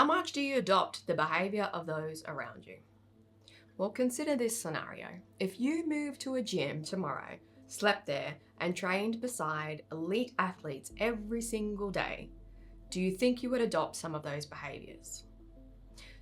How much do you adopt the behavior of those around you? Well, consider this scenario. If you moved to a gym tomorrow, slept there, and trained beside elite athletes every single day, do you think you would adopt some of those behaviors?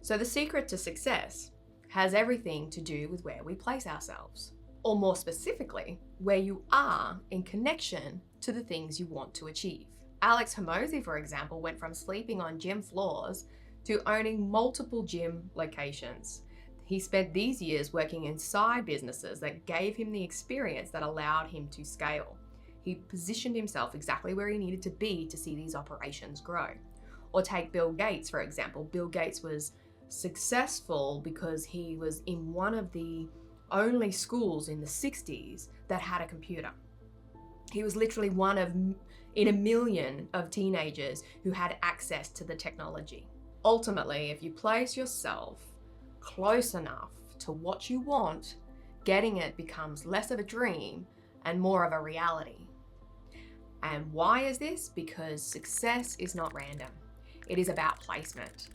So the secret to success has everything to do with where we place ourselves, or more specifically, where you are in connection to the things you want to achieve. Alex Hormozi, for example, went from sleeping on gym floors to owning multiple gym locations. He spent these years working in side businesses that gave him the experience that allowed him to scale. He positioned himself exactly where he needed to be to see these operations grow. Or take Bill Gates, for example. Bill Gates was successful because he was in one of the only schools in the 60s that had a computer. He was literally one of in a million of teenagers who had access to the technology. Ultimately, if you place yourself close enough to what you want, getting it becomes less of a dream and more of a reality. And why is this? Because success is not random. It is about placement.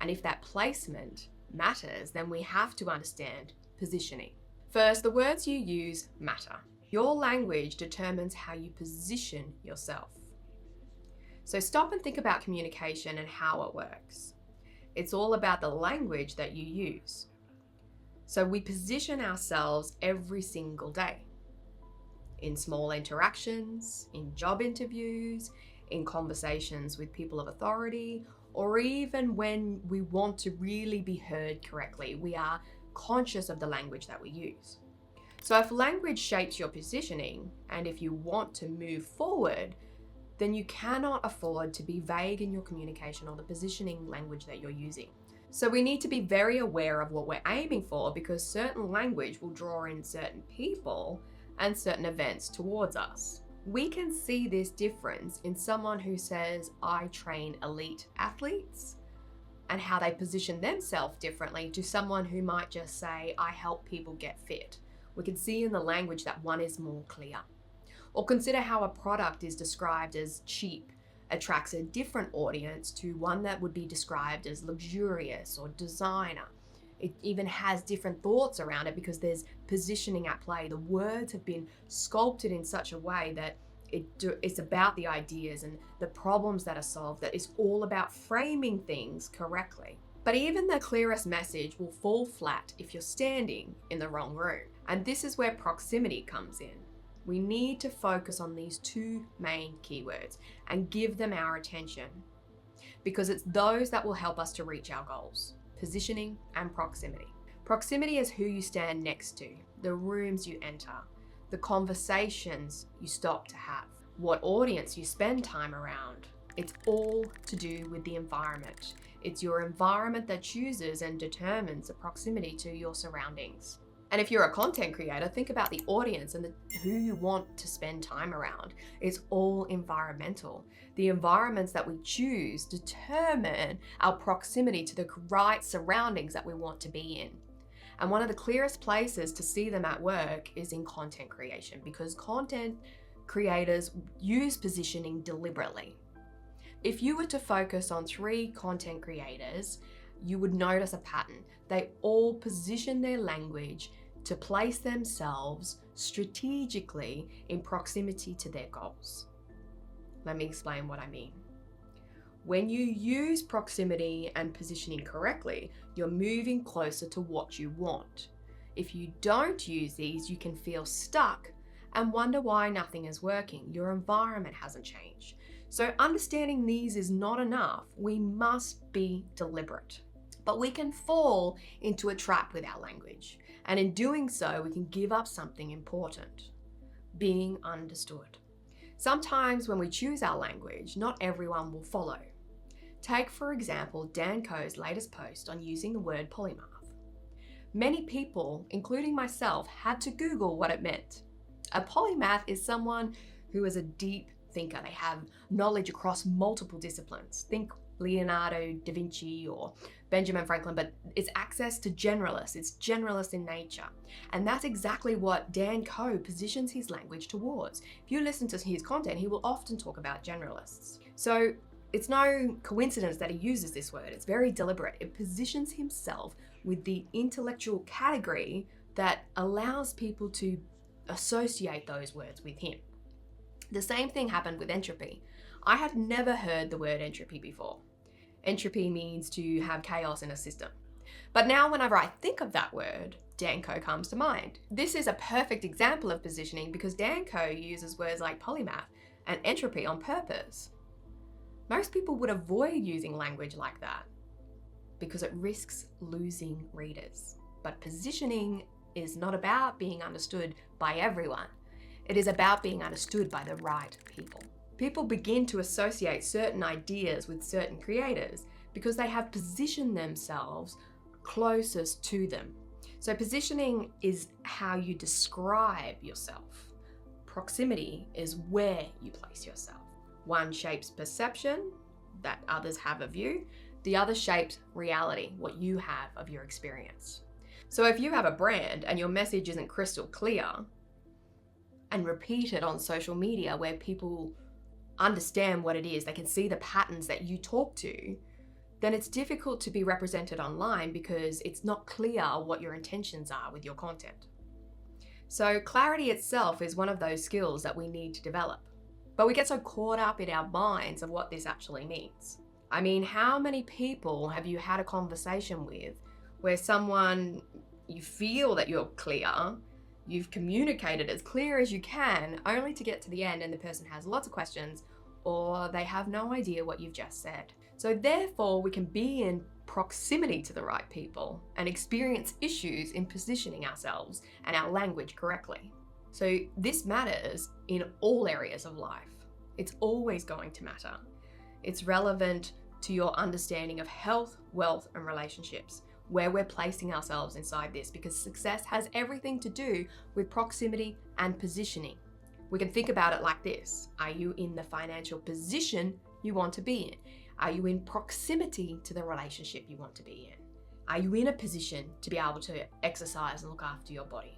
And if that placement matters, then we have to understand positioning. First, the words you use matter. Your language determines how you position yourself. So stop and think about communication and how it works. It's all about the language that you use. So we position ourselves every single day. In small interactions, in job interviews, in conversations with people of authority, or even when we want to really be heard correctly, we are conscious of the language that we use. So if language shapes your positioning, and if you want to move forward, then you cannot afford to be vague in your communication or the positioning language that you're using. So we need to be very aware of what we're aiming for, because certain language will draw in certain people and certain events towards us. We can see this difference in someone who says, I train elite athletes, and how they position themselves differently to someone who might just say, I help people get fit. We can see in the language that one is more clear. Or consider how a product is described as cheap attracts a different audience to one that would be described as luxurious or designer. It even has different thoughts around it because there's positioning at play. The words have been sculpted in such a way that it's about the ideas and the problems that are solved, that it's all about framing things correctly. But even the clearest message will fall flat if you're standing in the wrong room. And this is where proximity comes in. We need to focus on these two main keywords and give them our attention, because it's those that will help us to reach our goals: positioning and proximity. Proximity is who you stand next to, the rooms you enter, the conversations you stop to have, what audience you spend time around. It's all to do with the environment. It's your environment that chooses and determines the proximity to your surroundings. And if you're a content creator, think about the audience and who you want to spend time around. It's all environmental. The environments that we choose determine our proximity to the right surroundings that we want to be in. And one of the clearest places to see them at work is in content creation, because content creators use positioning deliberately. If you were to focus on 3 content creators, you would notice a pattern. They all position their language to place themselves strategically in proximity to their goals. Let me explain what I mean. When you use proximity and positioning correctly, you're moving closer to what you want. If you don't use these, you can feel stuck and wonder why nothing is working. Your environment hasn't changed. So understanding these is not enough. We must be deliberate. But we can fall into a trap with our language. And in doing so, we can give up something important: being understood. Sometimes when we choose our language, not everyone will follow. Take, for example, Dan Koh's latest post on using the word polymath. Many people, including myself, had to Google what it meant. A polymath is someone who is a deep thinker. They have knowledge across multiple disciplines. Think Leonardo da Vinci or Benjamin Franklin, but it's access to generalists. It's generalist in nature. And that's exactly what Dan Koh positions his language towards. If you listen to his content, he will often talk about generalists. So It's no coincidence that he uses this word. It's very deliberate. It positions himself with the intellectual category that allows people to associate those words with him. The same thing happened with entropy. I had never heard the word entropy before. Entropy means to have chaos in a system. But now whenever I think of that word, Danko comes to mind. This is a perfect example of positioning because Danko uses words like polymath and entropy on purpose. Most people would avoid using language like that because it risks losing readers. But positioning is not about being understood by everyone. It is about being understood by the right people. People begin to associate certain ideas with certain creators because they have positioned themselves closest to them. So positioning is how you describe yourself. Proximity is where you place yourself. One shapes perception that others have of you. The other shapes reality, what you have of your experience. So if you have a brand and your message isn't crystal clear and repeat it on social media where people understand what it is, they can see the patterns that you talk to, then it's difficult to be represented online because it's not clear what your intentions are with your content. So clarity itself is one of those skills that we need to develop. But we get so caught up in our minds of what this actually means. I mean, how many people have you had a conversation with where someone, you feel that you're clear, you've communicated as clear as you can, only to get to the end and the person has lots of questions or they have no idea what you've just said. So therefore, we can be in proximity to the right people and experience issues in positioning ourselves and our language correctly. So this matters in all areas of life. It's always going to matter. It's relevant to your understanding of health, wealth, and relationships, where we're placing ourselves inside this, because success has everything to do with proximity and positioning. We can think about it like this. Are you in the financial position you want to be in? Are you in proximity to the relationship you want to be in? Are you in a position to be able to exercise and look after your body?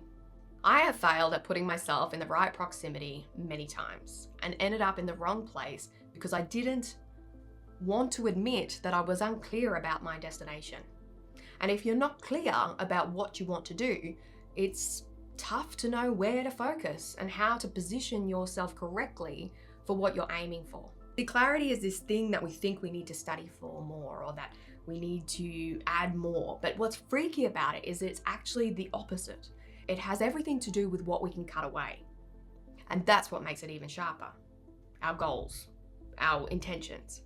I have failed at putting myself in the right proximity many times and ended up in the wrong place because I didn't want to admit that I was unclear about my destination. And if you're not clear about what you want to do, it's tough to know where to focus and how to position yourself correctly for what you're aiming for. The clarity is this thing that we think we need to study for more or that we need to add more. But what's freaky about it is it's actually the opposite. It has everything to do with what we can cut away. And that's what makes it even sharper. Our goals, our intentions.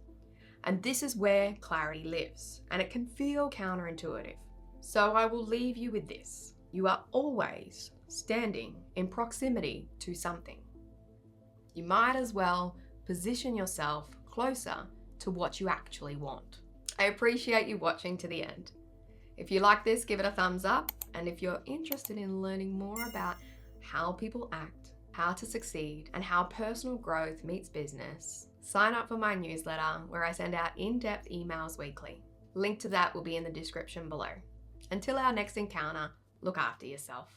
And this is where clarity lives, and it can feel counterintuitive. So I will leave you with this. You are always standing in proximity to something. You might as well position yourself closer to what you actually want. I appreciate you watching to the end. If you like this, give it a thumbs up. And if you're interested in learning more about how people act, how to succeed, and how personal growth meets business, sign up for my newsletter where I send out in-depth emails weekly. Link to that will be in the description below. Until our next encounter, look after yourself.